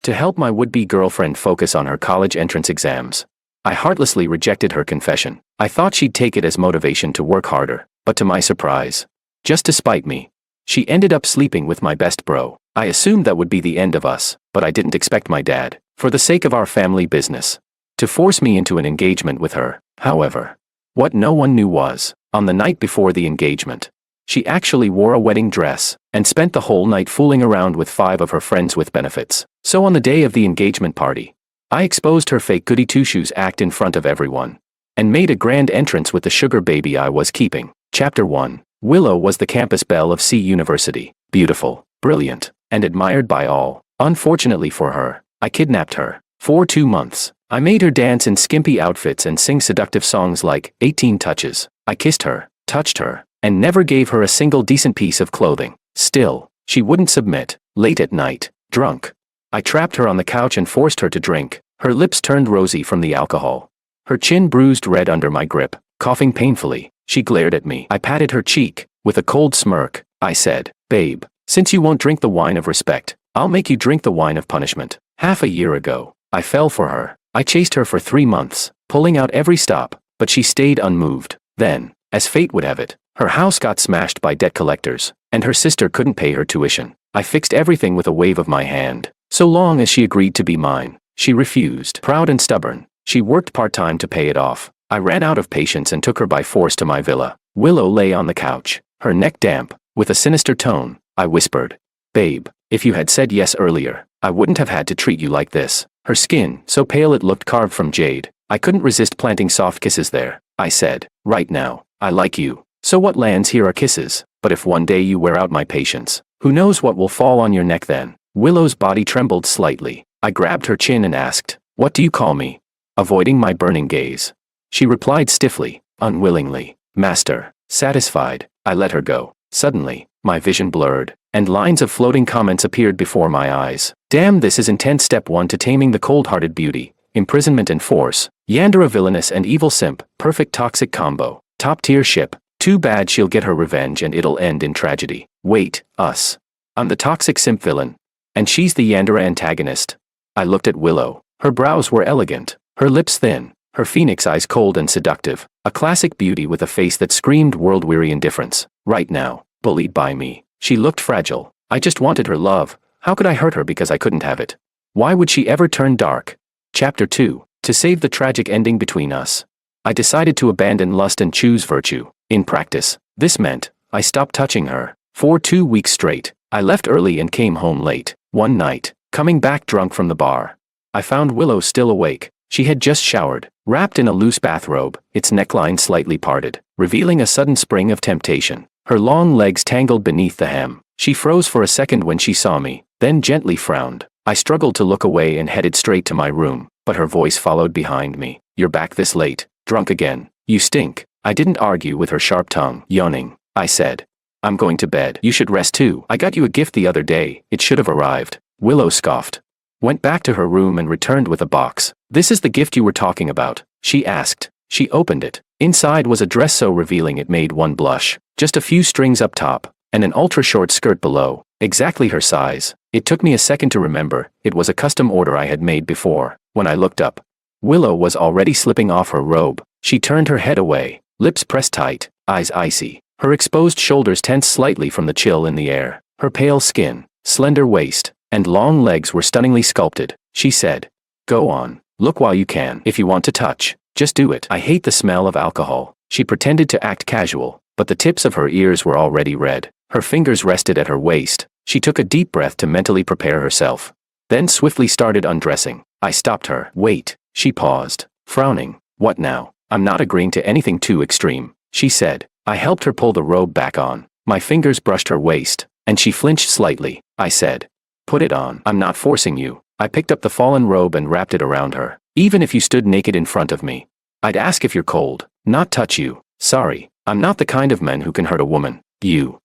to help my would-be girlfriend focus on her college entrance exams. I heartlessly rejected her confession. I thought she'd take it as motivation to work harder, but to my surprise, just to spite me, she ended up sleeping with my best bro. I assumed that would be the end of us, but I didn't expect my dad, for the sake of our family business, to force me into an engagement with her. However, what no one knew was, on the night before the engagement, she actually wore a wedding dress and spent the whole night fooling around with 5 of her friends with benefits. So on the day of the engagement party, I exposed her fake goody two-shoes act in front of everyone and made a grand entrance with the sugar baby I was keeping. Chapter 1. Willow was the campus belle of C University. Beautiful, brilliant, and admired by all. Unfortunately for her, I kidnapped her. For 2 months, I made her dance in skimpy outfits and sing seductive songs like 18 Touches. I kissed her, touched her, and never gave her a single decent piece of clothing. Still, she wouldn't submit. Late at night, drunk, I trapped her on the couch and forced her to drink. Her lips turned rosy from the alcohol. Her chin bruised red under my grip. Coughing painfully, she glared at me. I patted her cheek. With a cold smirk, I said, "Babe, since you won't drink the wine of respect, I'll make you drink the wine of punishment." Half a year ago, I fell for her. I chased her for 3 months, pulling out every stop, but she stayed unmoved. Then, as fate would have it, her house got smashed by debt collectors, and her sister couldn't pay her tuition. I fixed everything with a wave of my hand. So long as she agreed to be mine, she refused. Proud and stubborn, she worked part-time to pay it off. I ran out of patience and took her by force to my villa. Willow lay on the couch, her neck damp. With a sinister tone, I whispered, "Babe, if you had said yes earlier, I wouldn't have had to treat you like this." Her skin, so pale it looked carved from jade. I couldn't resist planting soft kisses there. I said, "Right now, I like you. So what lands here are kisses, but if one day you wear out my patience, who knows what will fall on your neck then?" Willow's body trembled slightly. I grabbed her chin and asked, "What do you call me?" Avoiding my burning gaze, she replied stiffly, unwillingly, "Master." Satisfied, I let her go. Suddenly, my vision blurred, and lines of floating comments appeared before my eyes. "Damn, this is intense. Step 1 to taming the cold-hearted beauty. Imprisonment and force. Yandere villainous and evil simp. Perfect toxic combo. Top-tier ship. Too bad she'll get her revenge and it'll end in tragedy. Wait, us. I'm the toxic simp villain. And she's the Yandere antagonist." I looked at Willow. Her brows were elegant, her lips thin, her phoenix eyes cold and seductive. A classic beauty with a face that screamed world-weary indifference. Right now, bullied by me, she looked fragile. I just wanted her love. How could I hurt her because I couldn't have it? Why would she ever turn dark? Chapter 2. To save the tragic ending between us, I decided to abandon lust and choose virtue. In practice, this meant I stopped touching her. For 2 weeks straight, I left early and came home late. One night, coming back drunk from the bar, I found Willow still awake. She had just showered, wrapped in a loose bathrobe, its neckline slightly parted, revealing a sudden spring of temptation. Her long legs tangled beneath the hem. She froze for a second when she saw me, then gently frowned. I struggled to look away and headed straight to my room, but her voice followed behind me. "You're back this late, drunk again. You stink." I didn't argue with her sharp tongue. Yawning, I said, "I'm going to bed. You should rest too. I got you a gift the other day. It should have arrived." Willow scoffed, went back to her room and returned with a box. "This is the gift you were talking about?" she asked. She opened it. Inside was a dress so revealing it made one blush. Just a few strings up top, and an ultra-short skirt below. Exactly her size. It took me a second to remember. It was a custom order I had made before. When I looked up, Willow was already slipping off her robe. She turned her head away, lips pressed tight, eyes icy. Her exposed shoulders tense slightly from the chill in the air. Her pale skin, slender waist, and long legs were stunningly sculpted. She said, "Go on, look while you can. If you want to touch, just do it." I hate the smell of alcohol. She pretended to act casual, but the tips of her ears were already red. Her fingers rested at her waist. She took a deep breath to mentally prepare herself, then swiftly started undressing. I stopped her. "Wait." She paused, frowning. "What now?" "I'm not agreeing to anything too extreme," she said. I helped her pull the robe back on. My fingers brushed her waist, and she flinched slightly. I said, "Put it on." "I'm not forcing you." I picked up the fallen robe and wrapped it around her. "Even if you stood naked in front of me, I'd ask if you're cold, not touch you." "Sorry, I'm not the kind of man who can hurt a woman." You.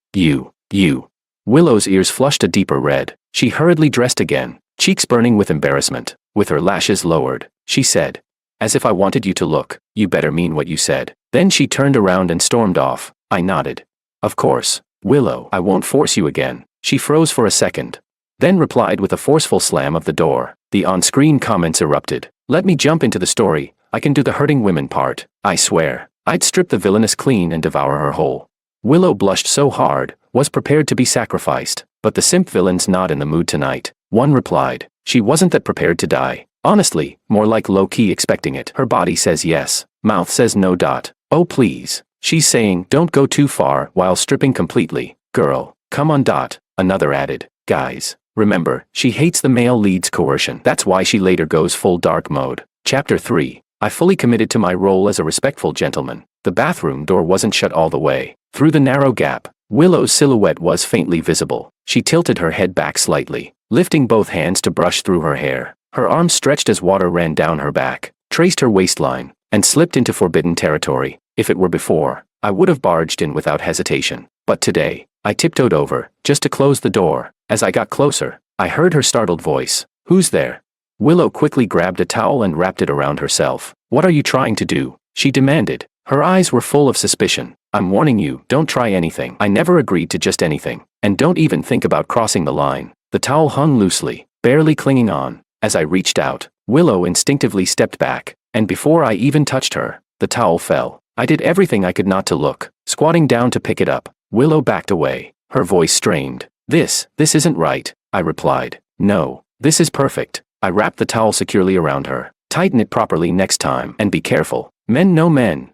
Willow's ears flushed a deeper red. She hurriedly dressed again, cheeks burning with embarrassment. With her lashes lowered, she said, "As if I wanted you to look. You better mean what you said." Then she turned around and stormed off. I nodded. "Of course, Willow, I won't force you again." She froze for a second, then replied with a forceful slam of the door. The on-screen comments erupted. Let me jump into the story. I can do the hurting women part. I swear. I'd strip the villainess clean and devour her whole. Willow blushed so hard, was prepared to be sacrificed. But the simp villain's not in the mood tonight. One replied. She wasn't that prepared to die. Honestly, more like low-key expecting it. Her body says yes. Mouth says no. Oh please. She's saying don't go too far while stripping completely. Girl, come on. Another added. Guys, remember, she hates the male lead's coercion. That's why she later goes full dark mode. Chapter 3. I fully committed to my role as a respectful gentleman. The bathroom door wasn't shut all the way. Through the narrow gap, Willow's silhouette was faintly visible. She tilted her head back slightly, lifting both hands to brush through her hair. Her arms stretched as water ran down her back, traced her waistline, and slipped into forbidden territory. If it were before, I would have barged in without hesitation. But today, I tiptoed over, just to close the door. As I got closer, I heard her startled voice. Who's there? Willow quickly grabbed a towel and wrapped it around herself. What are you trying to do? She demanded. Her eyes were full of suspicion. I'm warning you, don't try anything. I never agreed to just anything. And don't even think about crossing the line. The towel hung loosely, barely clinging on. As I reached out, Willow instinctively stepped back, and before I even touched her, the towel fell. I did everything I could not to look. Squatting down to pick it up, Willow backed away, her voice strained. This isn't right, I replied. No, this is perfect. I wrapped the towel securely around her. Tighten it properly next time, and be careful. Men,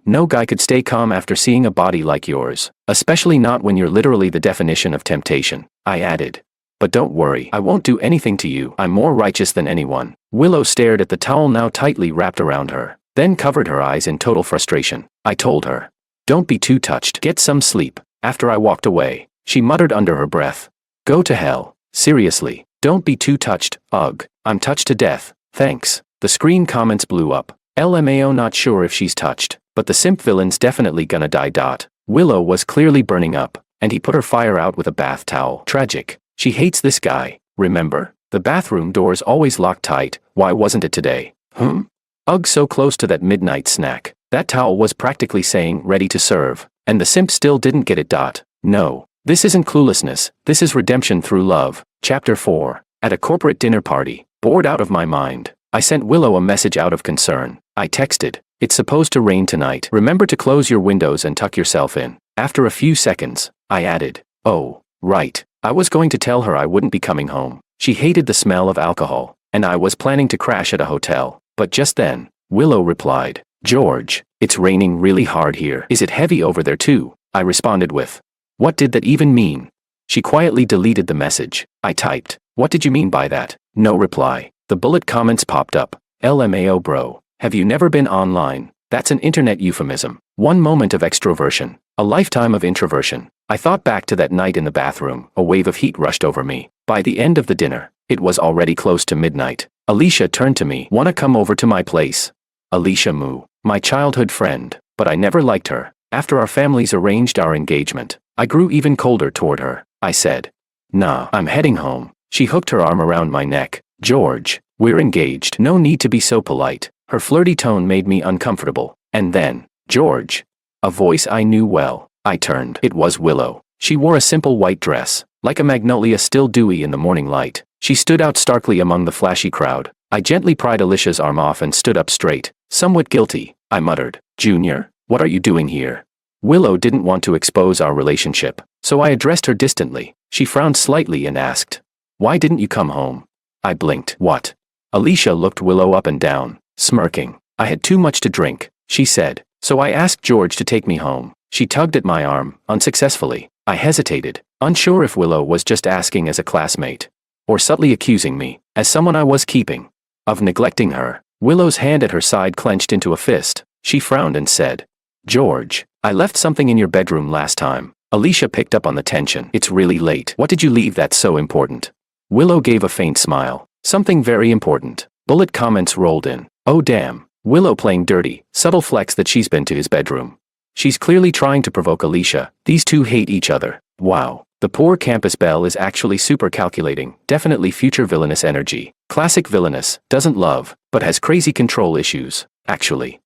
no guy could stay calm after seeing a body like yours. Especially not when you're literally the definition of temptation, I added. But don't worry, I won't do anything to you. I'm more righteous than anyone. Willow stared at the towel now tightly wrapped around her, then covered her eyes in total frustration. I told her. Don't be too touched. Get some sleep. After I walked away, she muttered under her breath. Go to hell. Seriously, don't be too touched. Ugh, I'm touched to death. Thanks. The screen comments blew up. LMAO, not sure if she's touched, but the simp villain's definitely gonna die. Willow was clearly burning up, and he put her fire out with a bath towel. Tragic. She hates this guy. Remember? The bathroom door's always locked tight. Why wasn't it today? Ugh, so close to that midnight snack. That towel was practically saying ready to serve, and the simp still didn't get it. No. This isn't cluelessness, this is redemption through love. Chapter 4. At a corporate dinner party, bored out of my mind, I sent Willow a message out of concern. I texted, it's supposed to rain tonight. Remember to close your windows and tuck yourself in. After a few seconds, I added, oh, right. I was going to tell her I wouldn't be coming home. She hated the smell of alcohol, and I was planning to crash at a hotel. But just then, Willow replied, George, it's raining really hard here. Is it heavy over there too? I responded with, what did that even mean? She quietly deleted the message. I typed, what did you mean by that? No reply. The bullet comments popped up. LMAO bro, have you never been online? That's an internet euphemism. One moment of extroversion, a lifetime of introversion. I thought back to that night in the bathroom. A wave of heat rushed over me. By the end of the dinner, it was already close to midnight. Alicia turned to me. Wanna come over to my place? Alicia Moo, my childhood friend, but I never liked her. After our families arranged our engagement, I grew even colder toward her. I said, nah, I'm heading home. She hooked her arm around my neck. George, we're engaged. No need to be so polite. Her flirty tone made me uncomfortable. And then, George. A voice I knew well. I turned. It was Willow. She wore a simple white dress, like a magnolia still dewy in the morning light. She stood out starkly among the flashy crowd. I gently pried Alicia's arm off and stood up straight. Somewhat guilty, I muttered. Junior, what are you doing here? Willow didn't want to expose our relationship, so I addressed her distantly. She frowned slightly and asked, why didn't you come home? I blinked. What? Alicia looked Willow up and down, smirking. I had too much to drink, she said, so I asked George to take me home. She tugged at my arm, unsuccessfully. I hesitated, unsure if Willow was just asking as a classmate, or subtly accusing me, as someone I was keeping, of neglecting her. Willow's hand at her side clenched into a fist. She frowned and said, George, I left something in your bedroom last time. Alicia picked up on the tension. It's really late. What did you leave that's so important? Willow gave a faint smile. Something very important. Bullet comments rolled in. Oh damn. Willow playing dirty, subtle flex that she's been to his bedroom. She's clearly trying to provoke Alicia. These two hate each other. Wow. The poor campus belle is actually super calculating. Definitely future villainous energy. Classic villainous, doesn't love, but has crazy control issues. Actually,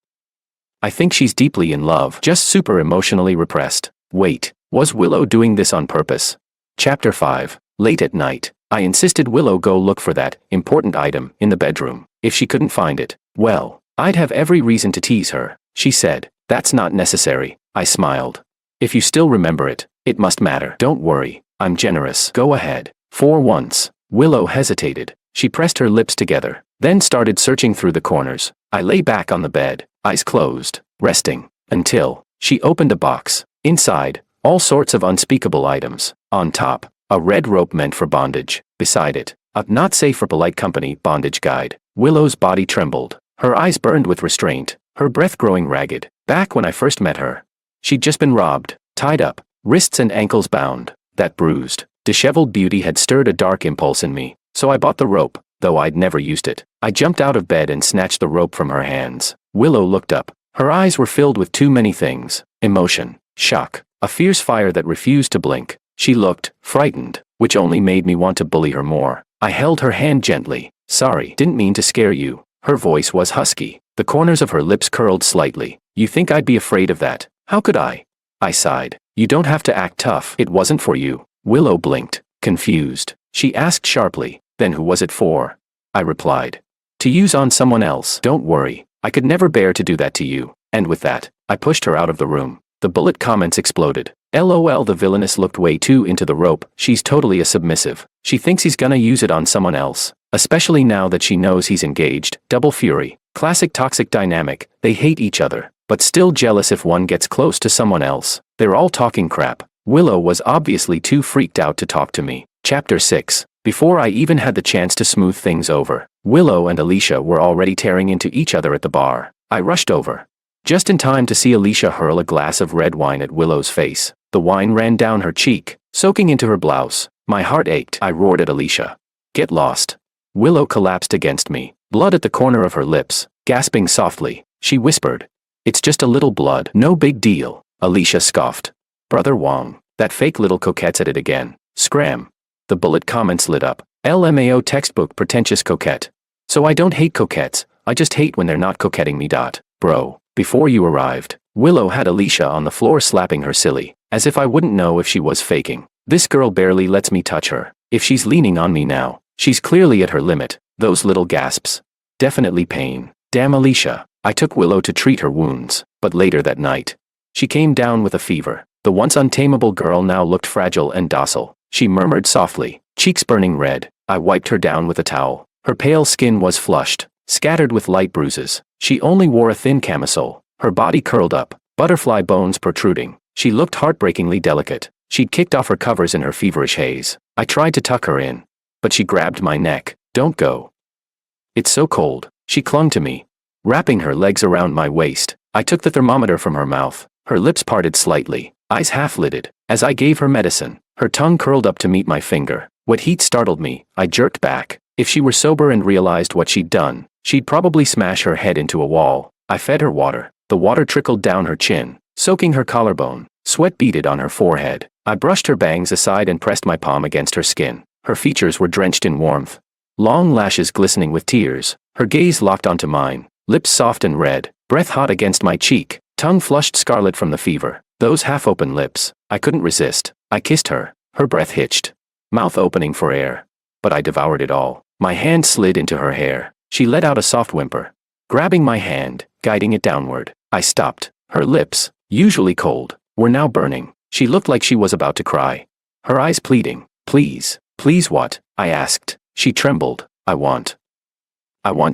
I think she's deeply in love, just super emotionally repressed. Wait, was Willow doing this on purpose? Chapter 5. Late at night, I insisted Willow go look for that important item in the bedroom. If she couldn't find it, well, I'd have every reason to tease her. She said, "That's not necessary." I smiled. "If you still remember it, it must matter." "Don't worry, I'm generous. Go ahead." For once, Willow hesitated. She pressed her lips together, then started searching through the corners. I lay back on the bed, eyes closed, resting, until she opened a box. Inside, all sorts of unspeakable items. On top, a red rope meant for bondage. Beside it, a "not safe for polite company" bondage guide. Willow's body trembled. Her eyes burned with restraint, her breath growing ragged. Back when I first met her, she'd just been robbed, tied up, wrists and ankles bound. That bruised, disheveled beauty had stirred a dark impulse in me, so I bought the rope, though I'd never used it. I jumped out of bed and snatched the rope from her hands. Willow looked up. Her eyes were filled with too many things: emotion, shock, a fierce fire that refused to blink. She looked frightened, which only made me want to bully her more. I held her hand gently. "Sorry, didn't mean to scare you." Her voice was husky. The corners of her lips curled slightly. "You think I'd be afraid of that? How could I?" I sighed. "You don't have to act tough. It wasn't for you." Willow blinked, confused. She asked sharply, "Then who was it for?" I replied, "To use on someone else." "Don't worry, I could never bear to do that to you." And with that, I pushed her out of the room. The bullet comments exploded. LOL, the villainess looked way too into the rope. She's totally a submissive. She thinks he's gonna use it on someone else, especially now that she knows he's engaged. Double fury. Classic toxic dynamic. They hate each other, but still jealous if one gets close to someone else. They're all talking crap. Willow was obviously too freaked out to talk to me. Chapter 6. Before I even had the chance to smooth things over, Willow and Alicia were already tearing into each other at the bar. I rushed over, just in time to see Alicia hurl a glass of red wine at Willow's face. The wine ran down her cheek, soaking into her blouse. My heart ached. I roared at Alicia, "Get lost." Willow collapsed against me, blood at the corner of her lips. Gasping softly, she whispered, "It's just a little blood. No big deal." Alicia scoffed. "Brother Wong, that fake little coquette's at it again." Scram. The bullet comments lit up. LMAO textbook pretentious coquette. So I don't hate coquettes, I just hate when they're not coquetting me. Bro, before you arrived, Willow had Alicia on the floor slapping her silly, as if I wouldn't know if she was faking. This girl barely lets me touch her. If she's leaning on me now, she's clearly at her limit. Those little gasps. Definitely pain. Damn Alicia. I took Willow to treat her wounds, but later that night, she came down with a fever. The once untamable girl now looked fragile and docile. She murmured softly, cheeks burning red. I wiped her down with a towel. Her pale skin was flushed, scattered with light bruises. She only wore a thin camisole, her body curled up, butterfly bones protruding. She looked heartbreakingly delicate. She'd kicked off her covers in her feverish haze. I tried to tuck her in, but she grabbed my neck. "Don't go. It's so cold." She clung to me, wrapping her legs around my waist. I took the thermometer from her mouth. Her lips parted slightly, eyes half-lidded. As I gave her medicine, her tongue curled up to meet my finger. What heat startled me. I jerked back. If she were sober and realized what she'd done, she'd probably smash her head into a wall. I fed her water. The water trickled down her chin, soaking her collarbone. Sweat beaded on her forehead. I brushed her bangs aside and pressed my palm against her skin. Her features were drenched in warmth, long lashes glistening with tears. Her gaze locked onto mine, lips soft and red, breath hot against my cheek, tongue flushed scarlet from the fever. Those half-open lips. I couldn't resist. I kissed her. Her breath hitched, mouth opening for air. But I devoured it all. My hand slid into her hair. She let out a soft whimper, grabbing my hand, guiding it downward. I stopped. Her lips, usually cold, were now burning. She looked like she was about to cry, her eyes pleading. "Please, please what?" I asked. She trembled. I want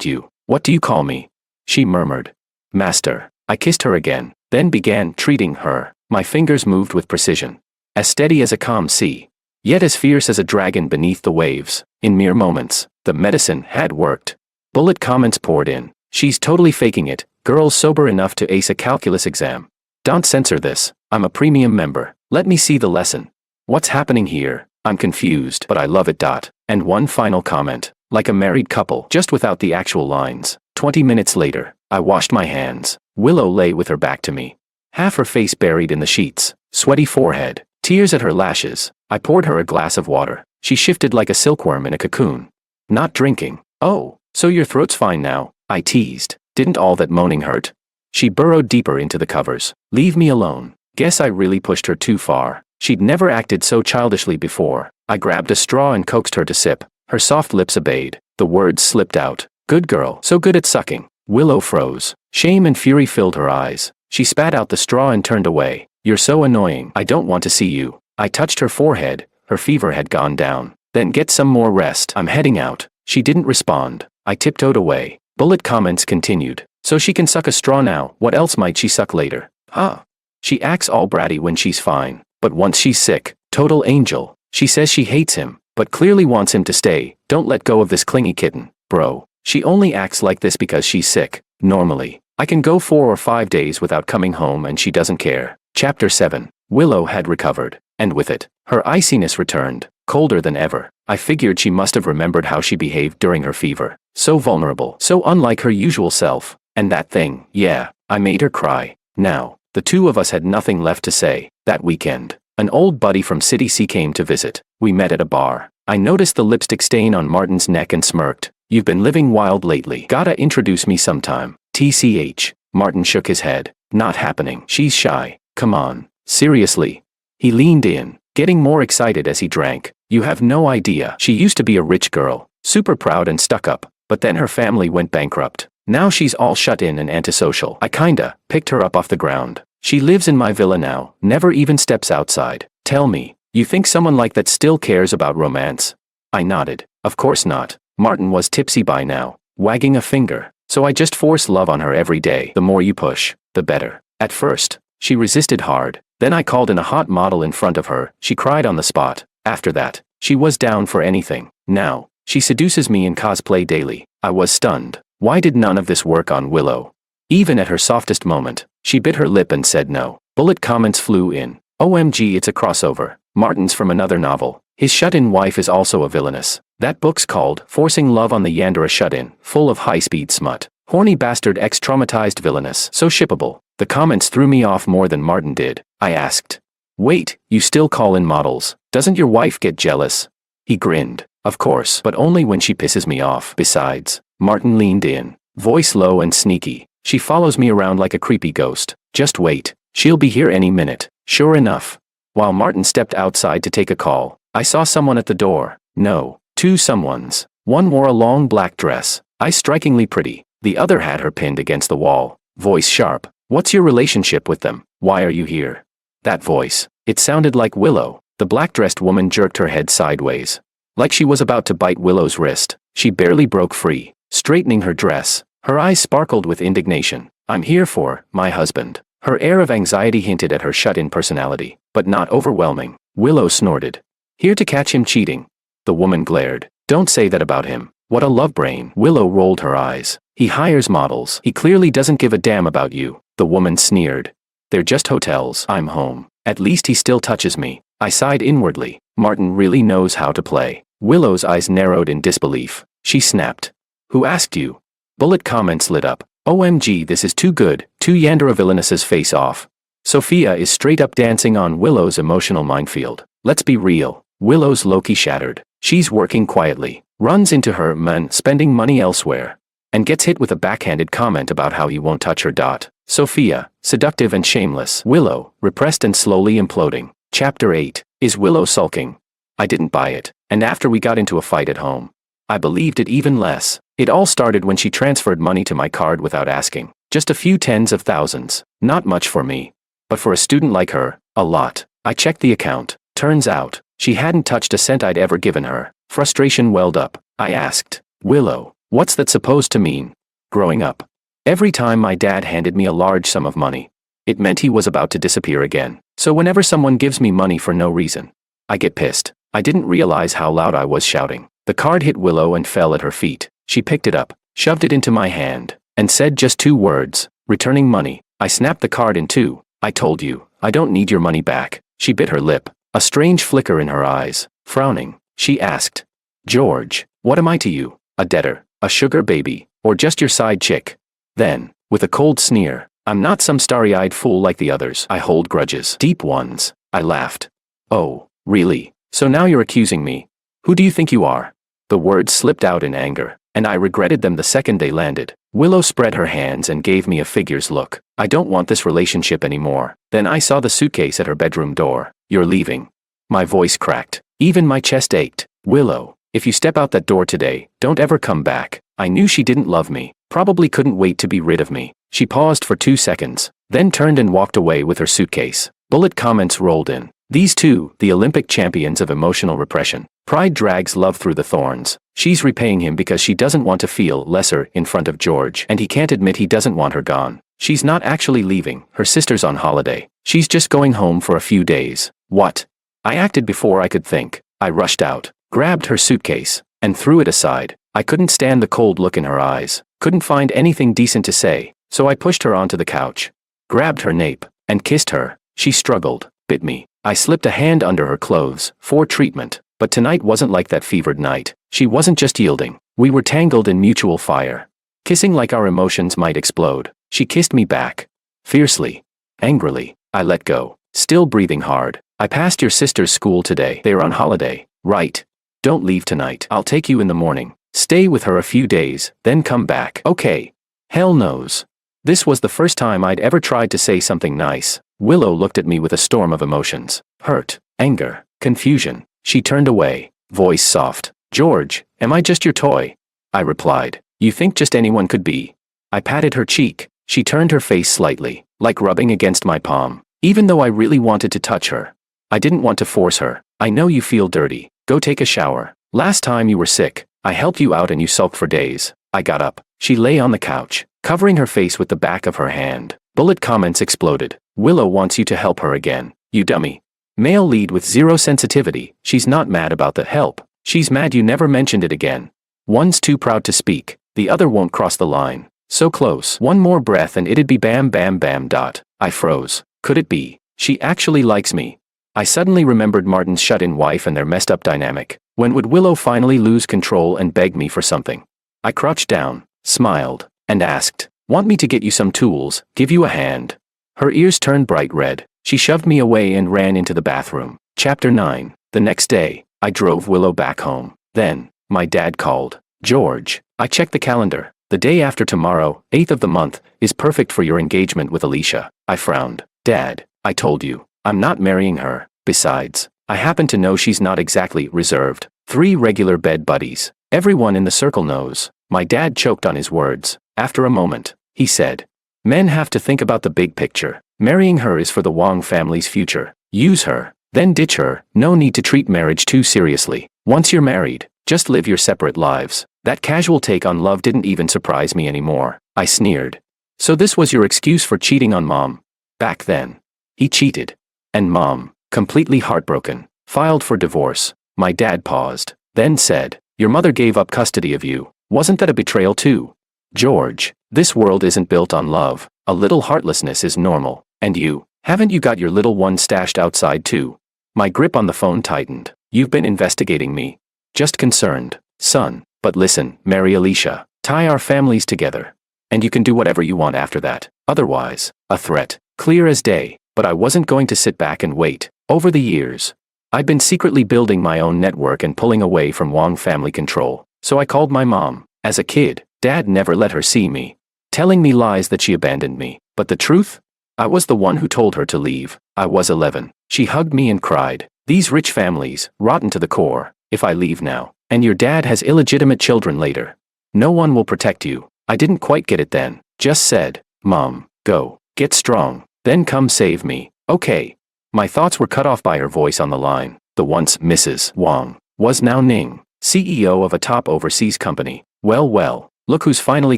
you." "What do you call me?" she murmured. "Master." I kissed her again, then began treating her. My fingers moved with precision, as steady as a calm sea, yet as fierce as a dragon beneath the waves. In mere moments, the medicine had worked. Bullet comments poured in. "She's totally faking it. Girls sober enough to ace a calculus exam. Don't censor this. I'm a premium member. Let me see the lesson. What's happening here? I'm confused, but I love it. And one final comment. Like a married couple, just without the actual lines. 20 minutes later, I washed my hands. Willow lay with her back to me, half her face buried in the sheets, sweaty forehead, tears at her lashes. I poured her a glass of water. She shifted like a silkworm in a cocoon. "Not drinking. Oh, so your throat's fine now?" I teased. "Didn't all that moaning hurt?" She burrowed deeper into the covers. "Leave me alone." Guess I really pushed her too far. She'd never acted so childishly before. I grabbed a straw and coaxed her to sip. Her soft lips obeyed. The words slipped out. Good girl, so good at sucking. Willow froze. Shame and fury filled her eyes. She spat out the straw and turned away. You're so annoying. I don't want to see you. I touched her forehead. Her fever had gone down. Then get some more rest. I'm heading out. She didn't respond. I tiptoed away. Bullet comments continued. So she can suck a straw now. What else might she suck later? Huh? She acts all bratty when she's fine. But once she's sick, total angel. She says she hates him, but clearly wants him to stay. Don't let go of this clingy kitten, bro. She only acts like this because she's sick. Normally, I can go 4 or 5 days without coming home and she doesn't care. Chapter 7. Willow had recovered, and with it, her iciness returned, colder than ever. I figured she must have remembered how she behaved during her fever. So vulnerable, so unlike her usual self. And that thing, yeah, I made her cry. Now, the two of us had nothing left to say. That weekend, an old buddy from City C came to visit. We met at a bar. I noticed the lipstick stain on Martin's neck and smirked. You've been living wild lately. Gotta introduce me sometime. TCH. Martin shook his head. Not happening. She's shy. Come on. Seriously. He leaned in, getting more excited as he drank. You have no idea. She used to be a rich girl, super proud and stuck up, but then her family went bankrupt. Now she's all shut in and antisocial. I kinda picked her up off the ground. She lives in my villa now, never even steps outside. Tell me, you think someone like that still cares about romance? I nodded. Of course not. Martin was tipsy by now, wagging a finger. So I just force love on her every day. The more you push, the better. At first, she resisted hard. Then I called in a hot model in front of her. She cried on the spot. After that, she was down for anything. Now, she seduces me in cosplay daily. I was stunned. Why did none of this work on Willow? Even at her softest moment, she bit her lip and said no. Bullet comments flew in. OMG, it's a crossover. Martin's from another novel. His shut-in wife is also a villainess. That book's called Forcing Love on the Yandere Shut-In, full of high-speed smut. Horny bastard ex-traumatized villainess. So shippable. The comments threw me off more than Martin did. I asked. Wait, you still call in models? Doesn't your wife get jealous? He grinned. Of course, but only when she pisses me off. Besides, Martin leaned in, voice low and sneaky. She follows me around like a creepy ghost. Just wait. She'll be here any minute. Sure enough. While Martin stepped outside to take a call, I saw someone at the door. No, two someones. One wore a long black dress, eye-strikingly pretty. The other had her pinned against the wall. Voice sharp. What's your relationship with them? Why are you here? That voice. It sounded like Willow. The black-dressed woman jerked her head sideways, like she was about to bite Willow's wrist. She barely broke free, straightening her dress. Her eyes sparkled with indignation. I'm here for my husband. Her air of anxiety hinted at her shut-in personality, but not overwhelming. Willow snorted. Here to catch him cheating. The woman glared. Don't say that about him. What a love brain. Willow rolled her eyes. He hires models. He clearly doesn't give a damn about you. The woman sneered. They're just hotels. I'm home. At least he still touches me. I sighed inwardly. Martin really knows how to play. Willow's eyes narrowed in disbelief. She snapped. Who asked you? Bullet comments lit up. OMG, this is too good. Two Yandere villainesses face off. Sophia is straight up dancing on Willow's emotional minefield. Let's be real. Willow's low-key shattered. She's working quietly, runs into her man spending money elsewhere, and gets hit with a backhanded comment about how he won't touch her. Sophia, seductive and shameless. Willow, repressed and slowly imploding. Chapter 8. Is Willow sulking? I didn't buy it, and after we got into a fight at home, I believed it even less. It all started when she transferred money to my card without asking. Just a few tens of thousands. Not much for me. But for a student like her, a lot. I checked the account. Turns out, she hadn't touched a cent I'd ever given her. Frustration welled up. I asked, Willow, what's that supposed to mean? Growing up, every time my dad handed me a large sum of money, it meant he was about to disappear again. So whenever someone gives me money for no reason, I get pissed. I didn't realize how loud I was shouting. The card hit Willow and fell at her feet. She picked it up, shoved it into my hand, and said just 2 words, returning money. I snapped the card in 2. I told you, I don't need your money back. She bit her lip, a strange flicker in her eyes. Frowning, she asked, George, what am I to you? A debtor, a sugar baby, or just your side chick? Then, with a cold sneer, I'm not some starry-eyed fool like the others. I hold grudges. Deep ones. I laughed. Oh, really? So now you're accusing me? Who do you think you are? The words slipped out in anger, and I regretted them the second they landed. Willow spread her hands and gave me a figures look. I don't want this relationship anymore. Then I saw the suitcase at her bedroom door. You're leaving. My voice cracked. Even my chest ached. Willow, if you step out that door today, don't ever come back. I knew she didn't love me, probably couldn't wait to be rid of me. She paused for 2 seconds, then turned and walked away with her suitcase. Bullet comments rolled in. These two, the Olympic champions of emotional repression. Pride drags love through the thorns. She's repaying him because she doesn't want to feel lesser in front of George, and he can't admit he doesn't want her gone. She's not actually leaving, her sister's on holiday. She's just going home for a few days. What? I acted before I could think. I rushed out, grabbed her suitcase, and threw it aside. I couldn't stand the cold look in her eyes, couldn't find anything decent to say, so I pushed her onto the couch, grabbed her nape, and kissed her. She struggled, bit me. I slipped a hand under her clothes, for treatment, but tonight wasn't like that fevered night. She wasn't just yielding. We were tangled in mutual fire, kissing like our emotions might explode. She kissed me back, fiercely, angrily. I let go, still breathing hard. I passed your sister's school today. They're on holiday, right? Don't leave tonight. I'll take you in the morning. Stay with her a few days, then come back. Okay. Hell knows. This was the first time I'd ever tried to say something nice. Willow looked at me with a storm of emotions. Hurt, anger, confusion. She turned away, voice soft. George, am I just your toy? I replied. You think just anyone could be? I patted her cheek. She turned her face slightly, like rubbing against my palm. Even though I really wanted to touch her, I didn't want to force her. I know you feel dirty. Go take a shower. Last time you were sick, I helped you out and you sulked for days. I got up. She lay on the couch, covering her face with the back of her hand. Bullet comments exploded. Willow wants you to help her again. You dummy. Male lead with zero sensitivity. She's not mad about the help. She's mad you never mentioned it again. One's too proud to speak. The other won't cross the line. So close. One more breath and it'd be bam bam bam dot. I froze. Could it be? She actually likes me. I suddenly remembered Martin's shut-in wife and their messed up dynamic. When would Willow finally lose control and beg me for something? I crouched down, smiled, and asked, want me to get you some tools, give you a hand? Her ears turned bright red. She shoved me away and ran into the bathroom. Chapter 9. The next day, I drove Willow back home. Then, my dad called. George, I checked the calendar. The day after tomorrow, 8th of the month, is perfect for your engagement with Alicia. I frowned. Dad, I told you, I'm not marrying her. Besides, I happen to know she's not exactly reserved. 3 regular bed buddies. Everyone in the circle knows. My dad choked on his words. After a moment, he said, men have to think about the big picture. Marrying her is for the Wong family's future. Use her, then ditch her. No need to treat marriage too seriously. Once you're married, just live your separate lives. That casual take on love didn't even surprise me anymore. I sneered. So this was your excuse for cheating on Mom? Back then. He cheated. And Mom, completely heartbroken, filed for divorce. My dad paused, then said, your mother gave up custody of you. Wasn't that a betrayal too? George, this world isn't built on love. A little heartlessness is normal. And you, haven't you got your little one stashed outside too? My grip on the phone tightened. You've been investigating me. Just concerned, son. But listen, marry Alicia. Tie our families together. And you can do whatever you want after that. Otherwise, a threat. Clear as day. But I wasn't going to sit back and wait. Over the years, I'd been secretly building my own network and pulling away from Wong family control. So I called my mom. As a kid, Dad never let her see me, telling me lies that she abandoned me. But the truth? I was the one who told her to leave. I was 11. She hugged me and cried. These rich families, rotten to the core. If I leave now, and your dad has illegitimate children later, no one will protect you. I didn't quite get it then. Just said, Mom, go, get strong, then come save me. Okay. My thoughts were cut off by her voice on the line. The once Mrs. Wong was now Ning, CEO of a top overseas company. Well, look who's finally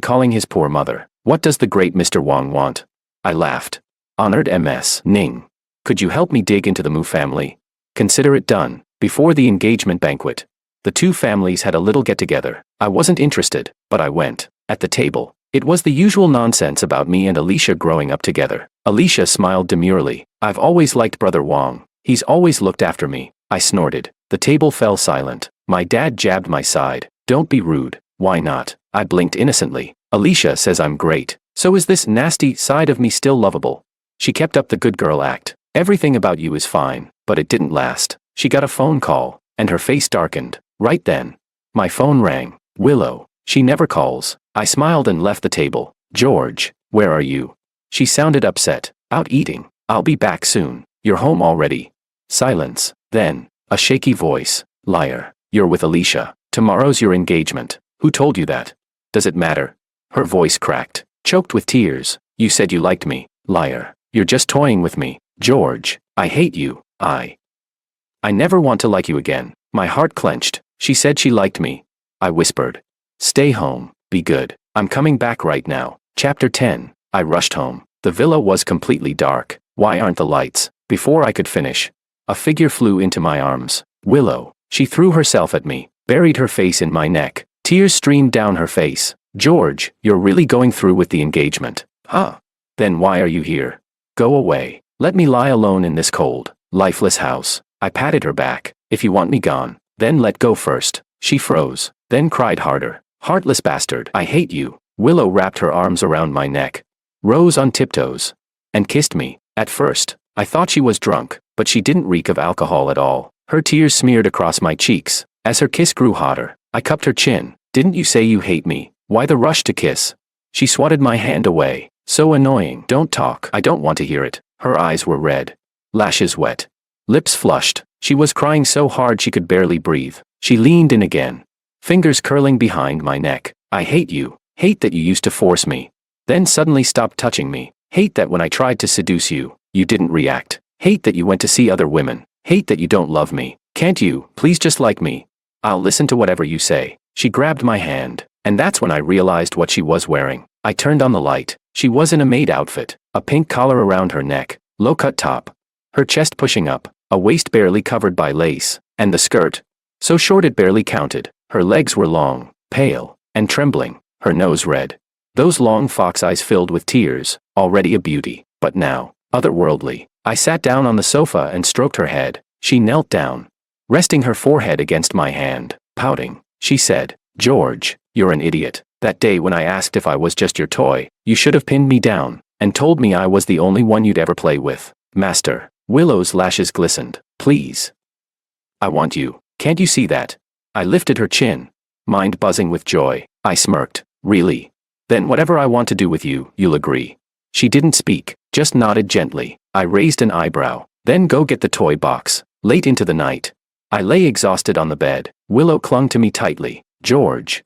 calling his poor mother. What does the great Mr. Wong want? I laughed. Honored MS Ning. Could you help me dig into the Mu family? Consider it done. Before the engagement banquet, the two families had a little get-together. I wasn't interested, but I went. At the table, it was the usual nonsense about me and Alicia growing up together. Alicia smiled demurely. I've always liked Brother Wong. He's always looked after me. I snorted. The table fell silent. My dad jabbed my side. Don't be rude. Why not? I blinked innocently. Alicia says I'm great. So is this nasty side of me still lovable? She kept up the good girl act. Everything about you is fine, but it didn't last. She got a phone call, and her face darkened. Right then, my phone rang. Willow. She never calls. I smiled and left the table. George, where are you? She sounded upset. Out eating. I'll be back soon. You're home already. Silence. Then, a shaky voice. Liar. You're with Alicia. Tomorrow's your engagement. Who told you that? Does it matter? Her voice cracked, choked with tears. You said you liked me. Liar. You're just toying with me. George, I hate you. I never want to like you again. My heart clenched. She said she liked me. I whispered. Stay home. Be good. I'm coming back right now. Chapter 10. I rushed home. The villa was completely dark. Why aren't the lights? Before I could finish, a figure flew into my arms. Willow. She threw herself at me, buried her face in my neck. Tears streamed down her face. George, you're really going through with the engagement. Huh? Then why are you here? Go away. Let me lie alone in this cold, lifeless house. I patted her back. If you want me gone, then let go first. She froze, then cried harder. Heartless bastard, I hate you. Willow wrapped her arms around my neck, rose on tiptoes, and kissed me. At first, I thought she was drunk, but she didn't reek of alcohol at all. Her tears smeared across my cheeks. As her kiss grew hotter, I cupped her chin. Didn't you say you hate me? Why the rush to kiss? She swatted my hand away. So annoying. Don't talk. I don't want to hear it. Her eyes were red, lashes wet, lips flushed. She was crying so hard she could barely breathe. She leaned in again, fingers curling behind my neck. I hate you. Hate that you used to force me, then suddenly stopped touching me. Hate that when I tried to seduce you, you didn't react. Hate that you went to see other women. Hate that you don't love me. Can't you, please just like me? I'll listen to whatever you say. She grabbed my hand, and that's when I realized what she was wearing. I turned on the light. She was in a maid outfit, a pink collar around her neck, low-cut top, her chest pushing up, a waist barely covered by lace, and the skirt, so short it barely counted. Her legs were long, pale, and trembling, her nose red. Those long fox eyes filled with tears, already a beauty, but now, otherworldly. I sat down on the sofa and stroked her head. She knelt down, resting her forehead against my hand, pouting. She said, George, you're an idiot. That day when I asked if I was just your toy, you should have pinned me down, and told me I was the only one you'd ever play with. Master. Willow's lashes glistened. Please. I want you. Can't you see that? I lifted her chin, mind buzzing with joy. I smirked. Really? Then whatever I want to do with you, you'll agree. She didn't speak, just nodded gently. I raised an eyebrow. Then go get the toy box. Late into the night, I lay exhausted on the bed. Willow clung to me tightly. George.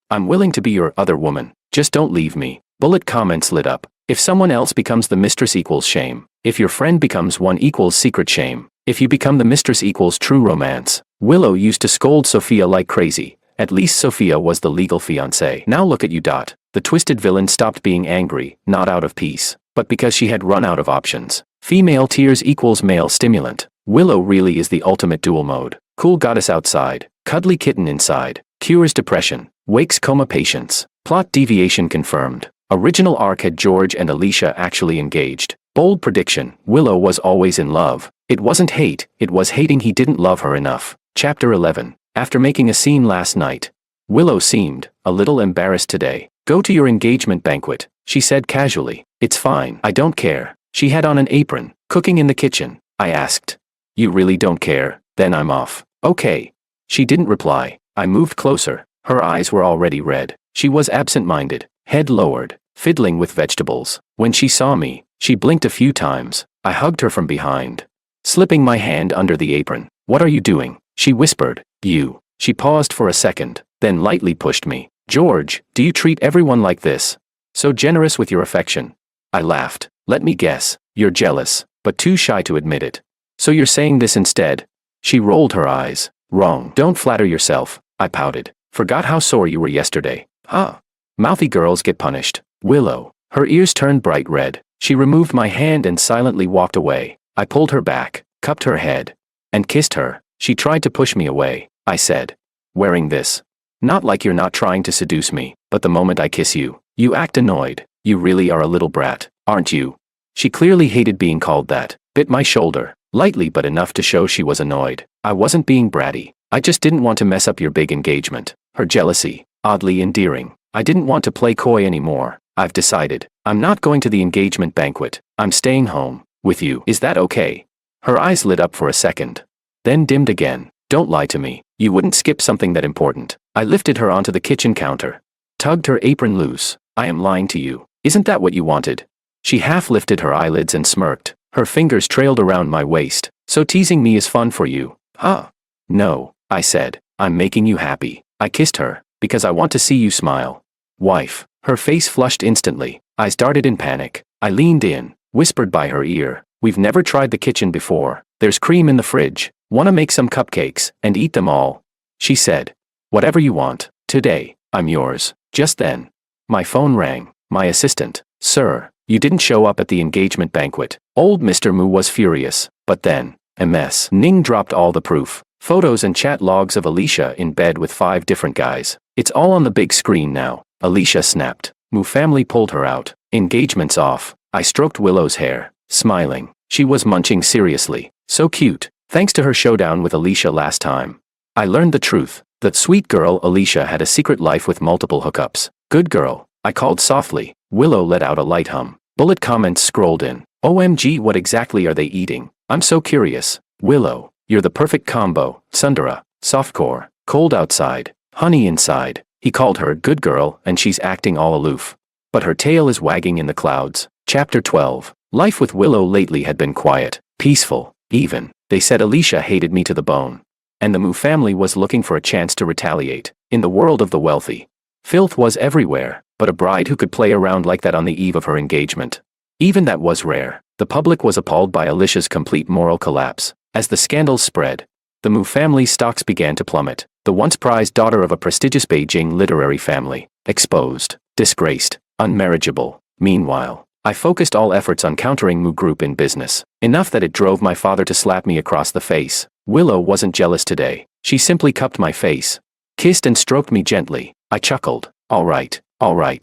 I'm willing to be your other woman. Just don't leave me. Bullet comments lit up. If someone else becomes the mistress equals shame. If your friend becomes one equals secret shame. If you become the mistress equals true romance. Willow used to scold Sophia like crazy. At least Sophia was the legal fiancée. Now look at you. The twisted villain stopped being angry, not out of peace, but because she had run out of options. Female tears equals male stimulant. Willow really is the ultimate dual mode. Cool goddess outside, cuddly kitten inside. Cures depression, wakes coma patients. Plot deviation confirmed. Original arc had George and Alicia actually engaged. Bold prediction, Willow was always in love. It wasn't hate, it was hating he didn't love her enough. Chapter 11. After making a scene last night, Willow seemed a little embarrassed today. Go to your engagement banquet, she said casually. It's fine, I don't care. She had on an apron, cooking in the kitchen. I asked. You really don't care? Then I'm off. Okay. She didn't reply. I moved closer. Her eyes were already red. She was absent-minded, head lowered, fiddling with vegetables. When she saw me, she blinked a few times. I hugged her from behind, slipping my hand under the apron. What are you doing? She whispered. You. She paused for a second, then lightly pushed me. George, do you treat everyone like this? So generous with your affection? I laughed. Let me guess. You're jealous, but too shy to admit it. So you're saying this instead? She rolled her eyes. Wrong. Don't flatter yourself. I pouted. Forgot how sore you were yesterday. Huh? Mouthy girls get punished. Willow. Her ears turned bright red. She removed my hand and silently walked away. I pulled her back, cupped her head, and kissed her. She tried to push me away. I said, wearing this. Not like you're not trying to seduce me, but the moment I kiss you, you act annoyed. You really are a little brat, aren't you? She clearly hated being called that. Bit my shoulder, lightly but enough to show she was annoyed. I wasn't being bratty. I just didn't want to mess up your big engagement. Her jealousy, oddly endearing. I didn't want to play coy anymore. I've decided. I'm not going to the engagement banquet. I'm staying home, with you. Is that okay? Her eyes lit up for a second, then dimmed again. Don't lie to me. You wouldn't skip something that important. I lifted her onto the kitchen counter, tugged her apron loose. I am lying to you. Isn't that what you wanted? She half lifted her eyelids and smirked. Her fingers trailed around my waist. So teasing me is fun for you, huh? No, I said. I'm making you happy. I kissed her, because I want to see you smile. Wife. Her face flushed instantly. Eyes darted in panic. I leaned in, whispered by her ear. We've never tried the kitchen before. There's cream in the fridge. Wanna make some cupcakes, and eat them all? She said. Whatever you want. Today, I'm yours. Just then, my phone rang. My assistant. Sir, you didn't show up at the engagement banquet. Old Mr. Mu was furious. But then, MS. Ning dropped all the proof. Photos and chat logs of Alicia in bed with 5 different guys. It's all on the big screen now. Alicia snapped. Mu family pulled her out. Engagement's off. I stroked Willow's hair, smiling. She was munching seriously. So cute. Thanks to her showdown with Alicia last time. I learned the truth. That sweet girl Alicia had a secret life with multiple hookups. Good girl, I called softly. Willow let out a light hum. Bullet comments scrolled in. OMG, what exactly are they eating? I'm so curious. Willow, you're the perfect combo. Sundara, softcore, cold outside, honey inside. He called her a good girl and she's acting all aloof. But her tail is wagging in the clouds. Chapter 12. Life with Willow lately had been quiet, peaceful, even. They said Alicia hated me to the bone. And the Mu family was looking for a chance to retaliate. In the world of the wealthy, filth was everywhere, but a bride who could play around like that on the eve of her engagement. Even that was rare. The public was appalled by Alicia's complete moral collapse. As the scandals spread, the Mu family's stocks began to plummet. The once prized daughter of a prestigious Beijing literary family, exposed, disgraced, unmarriageable. Meanwhile, I focused all efforts on countering Mu Group in business, enough that it drove my father to slap me across the face. Willow wasn't jealous today. She simply cupped my face, kissed and stroked me gently. I chuckled. All right.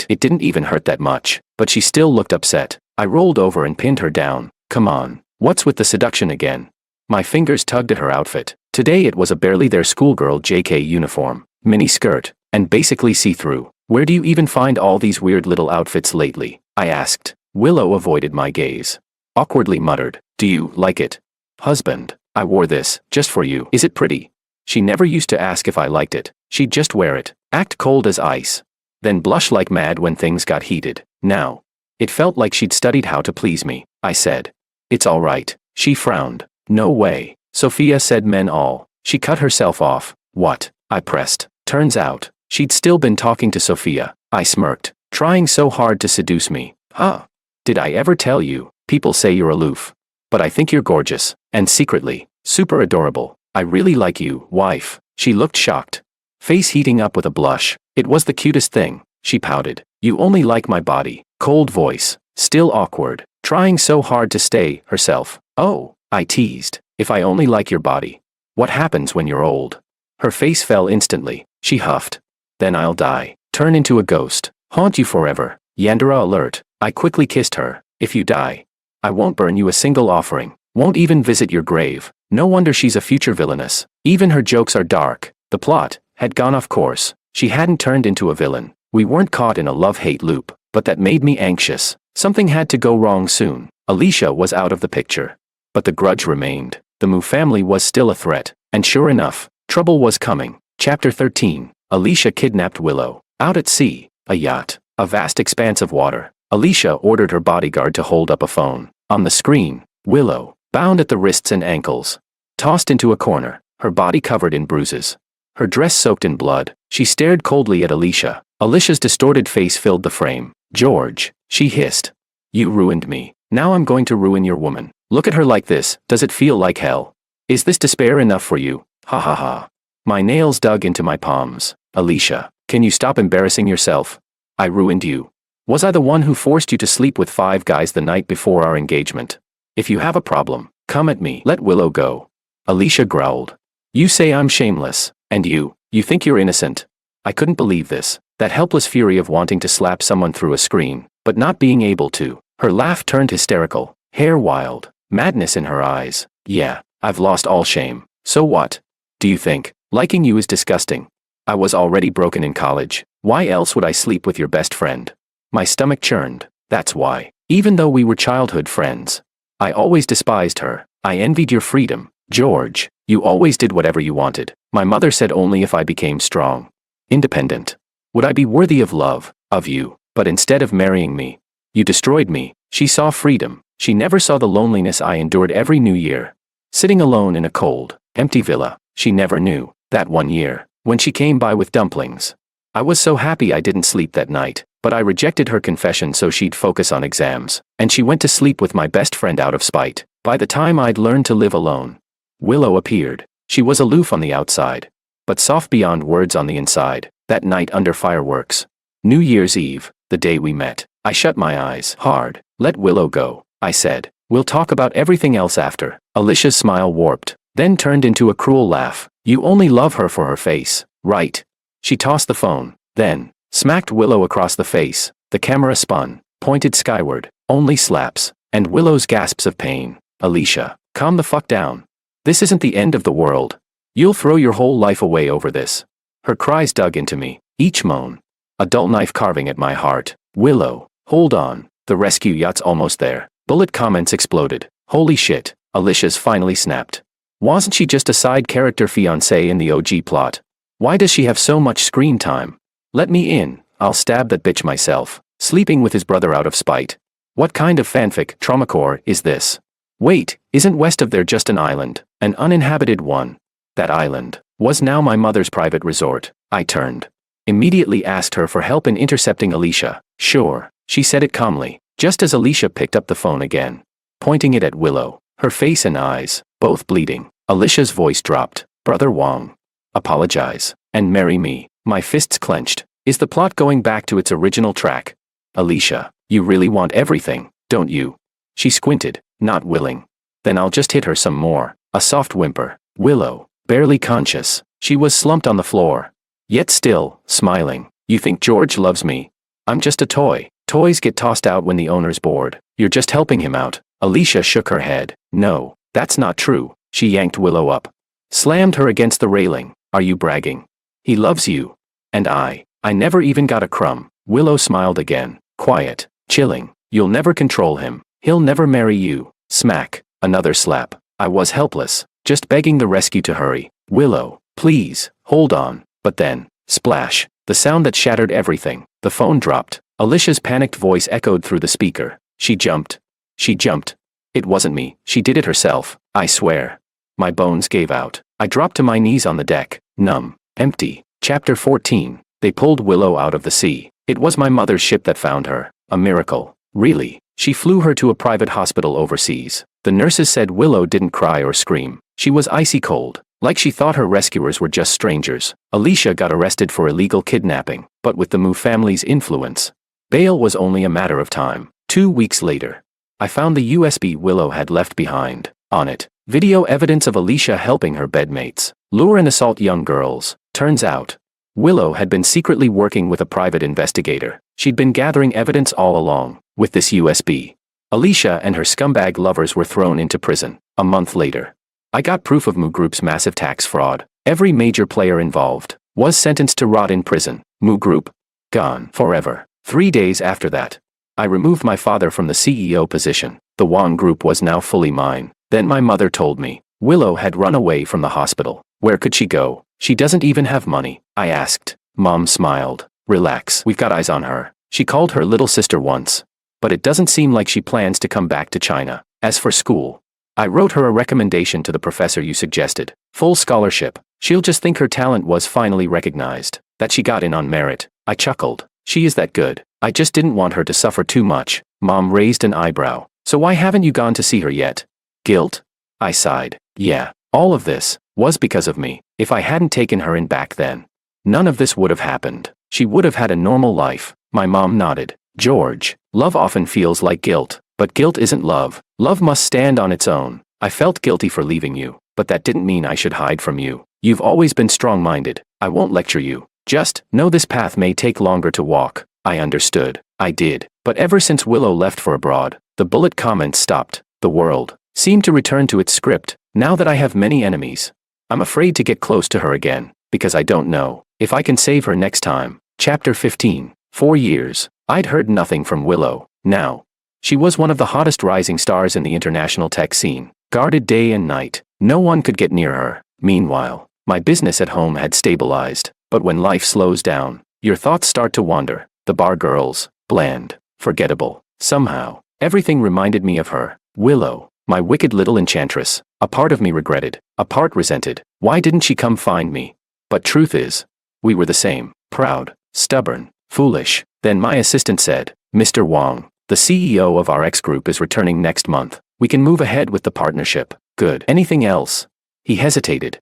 It didn't even hurt that much, but she still looked upset. I rolled over and pinned her down. Come on. What's with the seduction again? My fingers tugged at her outfit. Today it was a barely there schoolgirl JK uniform, mini skirt, and basically see-through. Where do you even find all these weird little outfits lately? I asked. Willow avoided my gaze. Awkwardly muttered. Do you like it? Husband, I wore this, just for you. Is it pretty? She never used to ask if I liked it. She'd just wear it, act cold as ice, then blush like mad when things got heated. Now, it felt like she'd studied how to please me. I said. It's all right. She frowned. No way. Sophia said men all. She cut herself off. What? I pressed. Turns out, she'd still been talking to Sophia. I smirked. Trying so hard to seduce me. Huh? Did I ever tell you? People say you're aloof. But I think you're gorgeous. And secretly, super adorable. I really like you, wife. She looked shocked. Face heating up with a blush. It was the cutest thing. She pouted. You only like my body. Cold voice. Still awkward. Trying so hard to stay herself. Oh, I teased. If I only like your body. What happens when you're old? Her face fell instantly. She huffed. Then I'll die. Turn into a ghost. Haunt you forever. Yandere alert. I quickly kissed her. If you die, I won't burn you a single offering. Won't even visit your grave. No wonder she's a future villainess. Even her jokes are dark. The plot had gone off course. She hadn't turned into a villain. We weren't caught in a love-hate loop, but that made me anxious. Something had to go wrong soon. Alicia was out of the picture. But the grudge remained. The Mu family was still a threat. And sure enough, trouble was coming. Chapter 13. Alicia kidnapped Willow. Out at sea, a yacht, a vast expanse of water. Alicia ordered her bodyguard to hold up a phone. On the screen, Willow, bound at the wrists and ankles, tossed into a corner, her body covered in bruises. Her dress soaked in blood. She stared coldly at Alicia. Alicia's distorted face filled the frame. George, she hissed. You ruined me. Now I'm going to ruin your woman. Look at her like this. Does it feel like hell? Is this despair enough for you? Ha ha ha. My nails dug into my palms. Alicia, can you stop embarrassing yourself? I ruined you. Was I the one who forced you to sleep with 5 guys the night before our engagement? If you have a problem, come at me. Let Willow go. Alicia growled. You say I'm shameless. And you think you're innocent. I couldn't believe this. That helpless fury of wanting to slap someone through a screen, but not being able to. Her laugh turned hysterical, hair wild, madness in her eyes. Yeah, I've lost all shame. So what? Do you think liking you is disgusting? I was already broken in college. Why else would I sleep with your best friend? My stomach churned. That's why. Even though we were childhood friends, I always despised her. I envied your freedom. George, you always did whatever you wanted. My mother said only if I became strong, independent, would I be worthy of love, of you. But instead of marrying me, you destroyed me. She saw freedom. She never saw the loneliness I endured every new year. Sitting alone in a cold, empty villa, she never knew, that one year, when she came by with dumplings. I was so happy I didn't sleep that night, but I rejected her confession so she'd focus on exams, and she went to sleep with my best friend out of spite. By the time I'd learned to live alone, Willow appeared. She was aloof on the outside, but soft beyond words on the inside. That night under fireworks, New Year's Eve, the day we met, I shut my eyes hard. Let Willow go, I said. We'll talk about everything else after. Alicia's smile warped, then turned into a cruel laugh. You only love her for her face, right? She tossed the phone, then smacked Willow across the face. The camera spun, pointed skyward, only slaps, and Willow's gasps of pain. Alicia, calm the fuck down. This isn't the end of the world. You'll throw your whole life away over this. Her cries dug into me, each moan a dull knife carving at my heart. Willow, hold on, the rescue yacht's almost there. Bullet comments exploded. Holy shit, Alicia's finally snapped. Wasn't she just a side character fiancé in the OG plot? Why does she have so much screen time? Let me in, I'll stab that bitch myself. Sleeping with his brother out of spite. What kind of fanfic traumacore is this? Wait, isn't west of there just an island, an uninhabited one? That island was now my mother's private resort. I turned. Immediately asked her for help in intercepting Alicia. Sure, she said it calmly, just as Alicia picked up the phone again, pointing it at Willow, her face and eyes, both bleeding. Alicia's voice dropped. Brother Wong. Apologize, and marry me. My fists clenched. Is the plot going back to its original track? Alicia, you really want everything, don't you? She squinted, not willing. Then I'll just hit her some more. A soft whimper. Willow, barely conscious, she was slumped on the floor. Yet still, smiling. You think George loves me? I'm just a toy. Toys get tossed out when the owner's bored. You're just helping him out. Alicia shook her head. No, that's not true. She yanked Willow up. Slammed her against the railing. Are you bragging? He loves you. And I never even got a crumb. Willow smiled again. Quiet, chilling. You'll never control him. He'll never marry you. Smack. Another slap. I was helpless, just begging the rescue to hurry. Willow, please, hold on. But then, splash, the sound that shattered everything. The phone dropped. Alicia's panicked voice echoed through the speaker. She jumped. She jumped. It wasn't me. She did it herself. I swear. My bones gave out. I dropped to my knees on the deck, numb, empty. Chapter 14. They pulled Willow out of the sea. It was my mother's ship that found her. A miracle. Really. She flew her to a private hospital overseas. The nurses said Willow didn't cry or scream. She was icy cold. Like she thought her rescuers were just strangers. Alicia got arrested for illegal kidnapping, but with the Mu family's influence, bail was only a matter of time. 2 weeks later, I found the USB Willow had left behind. On it, video evidence of Alicia helping her bedmates lure and assault young girls. Turns out, Willow had been secretly working with a private investigator. She'd been gathering evidence all along. With this USB, Alicia and her scumbag lovers were thrown into prison. A month later, I got proof of Mu Group's massive tax fraud. Every major player involved was sentenced to rot in prison. Mu Group, gone forever. 3 days after that, I removed my father from the CEO position. The Wong Group was now fully mine. Then my mother told me Willow had run away from the hospital. Where could she go? She doesn't even have money. I asked. Mom smiled. Relax, we've got eyes on her. She called her little sister once. But it doesn't seem like she plans to come back to China. As for school, I wrote her a recommendation to the professor you suggested. Full scholarship. She'll just think her talent was finally recognized, that she got in on merit. I chuckled. She is that good. I just didn't want her to suffer too much. Mom raised an eyebrow. So why haven't you gone to see her yet? Guilt? I sighed. Yeah, all of this was because of me. If I hadn't taken her in back then, none of this would have happened. She would have had a normal life. My mom nodded. George, love often feels like guilt, but guilt isn't love. Love must stand on its own. I felt guilty for leaving you, but that didn't mean I should hide from you. You've always been strong-minded. I won't lecture you. Just know this path may take longer to walk. I understood. I did. But ever since Willow left for abroad, the bullet comments stopped. The world seemed to return to its script. Now that I have many enemies, I'm afraid to get close to her again, because I don't know if I can save her next time. Chapter 15. 4 years. I'd heard nothing from Willow. Now, she was one of the hottest rising stars in the international tech scene, guarded day and night. No one could get near her. Meanwhile, my business at home had stabilized, but when life slows down, your thoughts start to wander. The bar girls, bland, forgettable. Somehow, everything reminded me of her. Willow, My wicked little enchantress. A part of me regretted, a part resented. Why didn't she come find me? But truth is, we were the same. Proud, stubborn, foolish. Then my assistant said, Mr. Wong, the CEO of our X Group is returning next month. We can move ahead with the partnership. Good. Anything else? He hesitated.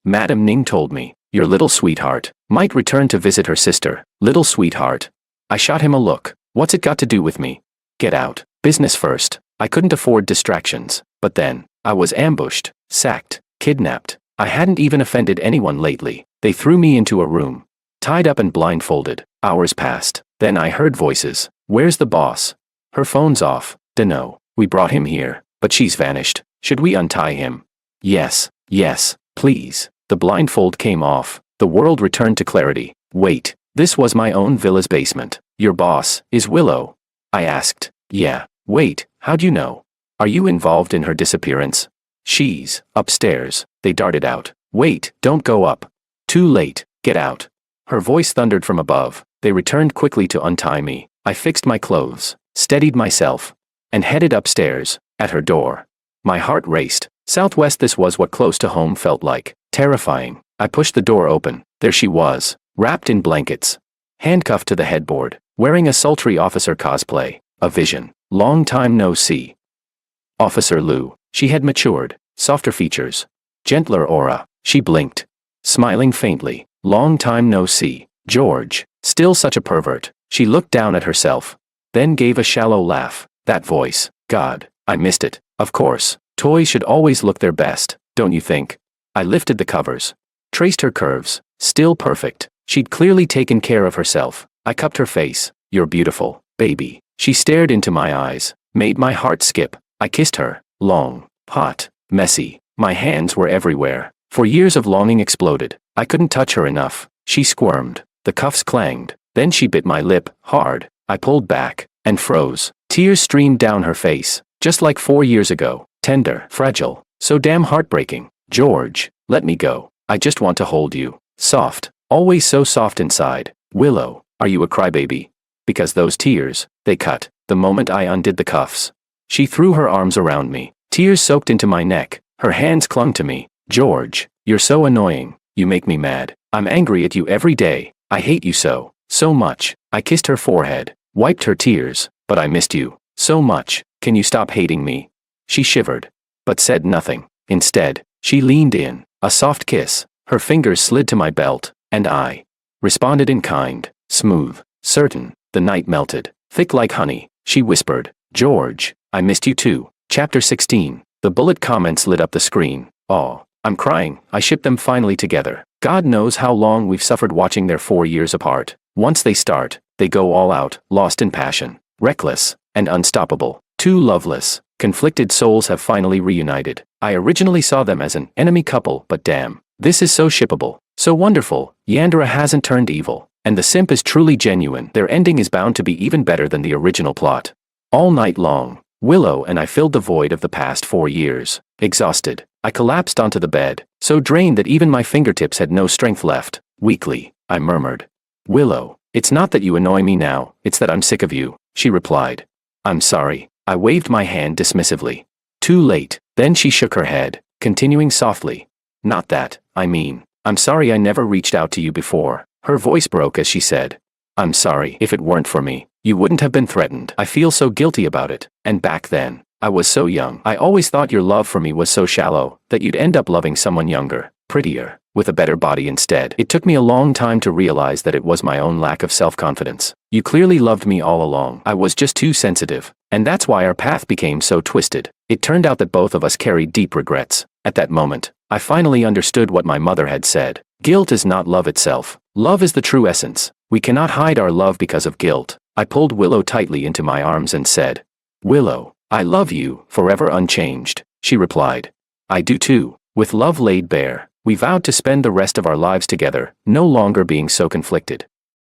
Madam Ning told me, your little sweetheart might return to visit her sister. Little sweetheart. I shot him a look. What's it got to do with me? Get out. Business first. I couldn't afford distractions. But then, I was ambushed, sacked, kidnapped. I hadn't even offended anyone lately. They threw me into a room, tied up and blindfolded. Hours passed. Then I heard voices. Where's the boss? Her phone's off. Dunno. We brought him here, but she's vanished. Should we untie him? Yes, please. The blindfold came off. The world returned to clarity. Wait, this was my own villa's basement. Your boss is Willow? I asked. Yeah. Wait, how'd you know? Are you involved in her disappearance? She's upstairs. They darted out. Wait, don't go up. Too late. Get out. Her voice thundered from above. They returned quickly to untie me. I fixed my clothes, steadied myself, and headed upstairs. At her door, my heart raced. Southwest, this was what close to home felt like. Terrifying. I pushed the door open. There she was, wrapped in blankets, handcuffed to the headboard, wearing a sultry officer cosplay. A vision. Long time no see. Officer Liu. She had matured, softer features, gentler aura. She blinked, smiling faintly. Long time no see. George. Still such a pervert. She looked down at herself, then gave a shallow laugh. That voice. God, I missed it. Of course, toys should always look their best, don't you think? I lifted the covers, traced her curves. Still perfect. She'd clearly taken care of herself. I cupped her face. You're beautiful, baby. She stared into my eyes, made my heart skip. I kissed her. Long, hot, messy. My hands were everywhere. For years of longing exploded. I couldn't touch her enough. She squirmed. The cuffs clanged. Then she bit my lip, hard. I pulled back, and froze. Tears streamed down her face, just like 4 years ago. Tender, fragile, so damn heartbreaking. George, let me go. I just want to hold you. Soft, always so soft inside. Willow, are you a crybaby? Because those tears, they cut, the moment I undid the cuffs. She threw her arms around me. Tears soaked into my neck. Her hands clung to me. George, you're so annoying. You make me mad. I'm angry at you every day. I hate you so much. I kissed her forehead, wiped her tears. But I missed you so much. Can you stop hating me? She shivered, but said nothing. Instead, she leaned in. A soft kiss. Her fingers slid to my belt, and I responded in kind, smooth, certain. The night melted, thick like honey. She whispered, George, I missed you too. Chapter 16. The bullet comments lit up the screen. Oh, I'm crying. I shipped them finally together. God knows how long we've suffered watching their 4 years apart. Once they start, they go all out, lost in passion, reckless, and unstoppable. Two loveless, conflicted souls have finally reunited. I originally saw them as an enemy couple, but damn, this is so shippable, so wonderful. Yandere hasn't turned evil, and the simp is truly genuine. Their ending is bound to be even better than the original plot. All night long, Willow and I filled the void of the past 4 years. Exhausted, I collapsed onto the bed, so drained that even my fingertips had no strength left. Weakly, I murmured, Willow, it's not that you annoy me now, it's that I'm sick of you. She replied, I'm sorry. I waved my hand dismissively. Too late. Then she shook her head, continuing softly. Not that, I mean, I'm sorry I never reached out to you before. Her voice broke as she said, I'm sorry. If it weren't for me, you wouldn't have been threatened. I feel so guilty about it. And back then, I was so young. I always thought your love for me was so shallow, that you'd end up loving someone younger, prettier, with a better body instead. It took me a long time to realize that it was my own lack of self-confidence. You clearly loved me all along. I was just too sensitive. And that's why our path became so twisted. It turned out that both of us carried deep regrets. At that moment, I finally understood what my mother had said. Guilt is not love itself. Love is the true essence. We cannot hide our love because of guilt. I pulled Willow tightly into my arms and said, Willow, I love you, forever unchanged. She replied, I do too. With love laid bare, we vowed to spend the rest of our lives together, no longer being so conflicted.